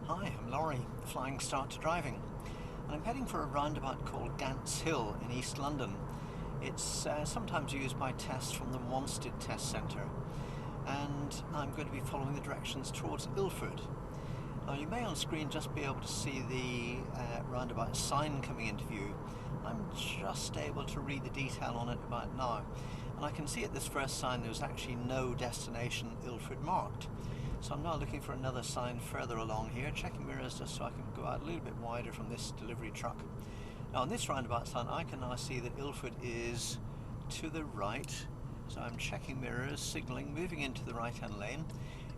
Hi, I'm Laurie, the Flying Start to Driving, and I'm heading for a roundabout called Gants Hill in East London. It's sometimes used by tests from the Wanstead Test Centre, and I'm going to be following the directions towards Ilford. Now you may on screen just be able to see the roundabout sign coming into view. I'm just able to read the detail on it about now, and I can see at this first sign there's actually no destination Ilford marked. So I'm now looking for another sign further along here, checking mirrors just so I can go out a little bit wider from this delivery truck. Now on this roundabout sign I can now see that Ilford is to the right, so I'm checking mirrors, signalling, moving into the right hand lane.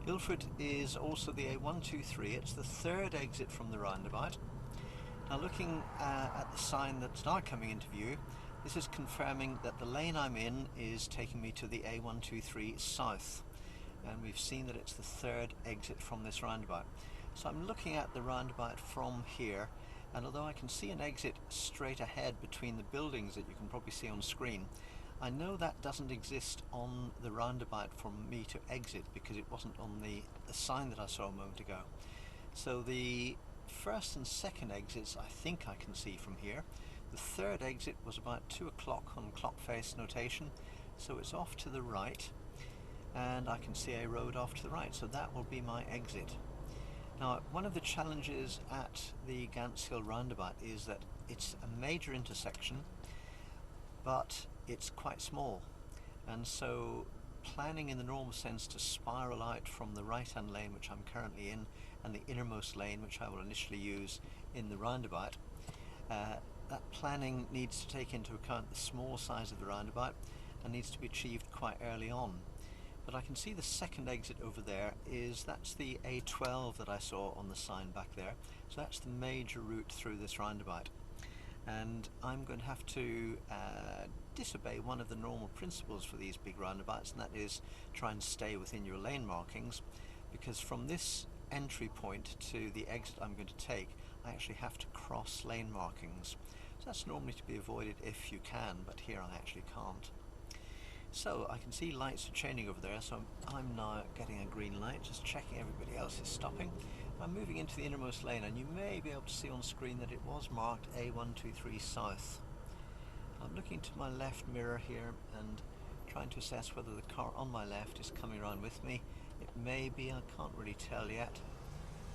Ilford is also the A123, it's the third exit from the roundabout. Now looking at the sign that's now coming into view, this is confirming that the lane I'm in is taking me to the A123 south. And we've seen that it's the third exit from this roundabout. So I'm looking at the roundabout from here, and although I can see an exit straight ahead between the buildings that you can probably see on screen, I know that doesn't exist on the roundabout for me to exit because it wasn't on the sign that I saw a moment ago. So the first and second exits I think I can see from here. The third exit was about 2 o'clock on clock face notation, so it's off to the right. And I can see a road off to the right, so that will be my exit. Now, one of the challenges at the Gants Hill roundabout is that it's a major intersection, but it's quite small, and so planning in the normal sense to spiral out from the right hand lane which I'm currently in and the innermost lane which I will initially use in the roundabout, that planning needs to take into account the small size of the roundabout and needs to be achieved quite early on. But I can see the second exit over there that's the A12 that I saw on the sign back there. So that's the major route through this roundabout. And I'm going to have to disobey one of the normal principles for these big roundabouts, and that is try and stay within your lane markings, because from this entry point to the exit I'm going to take, I actually have to cross lane markings. So that's normally to be avoided if you can, but here I actually can't. So I can see lights are changing over there, so I'm now getting a green light, just checking everybody else is stopping. I'm moving into the innermost lane, and you may be able to see on screen that it was marked A123 South. I'm looking to my left mirror here and trying to assess whether the car on my left is coming around with me. It may be, I can't really tell yet,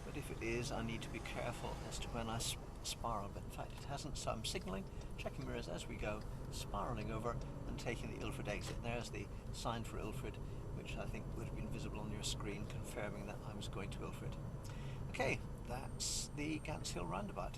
but if it is, I need to be careful as to when I spiral, but in fact it hasn't, so I'm signalling, checking mirrors as we go, spiraling over and taking the Ilford exit. There's the sign for Ilford, which I think would have been visible on your screen, confirming that I was going to Ilford. Okay, that's the Gants Hill roundabout.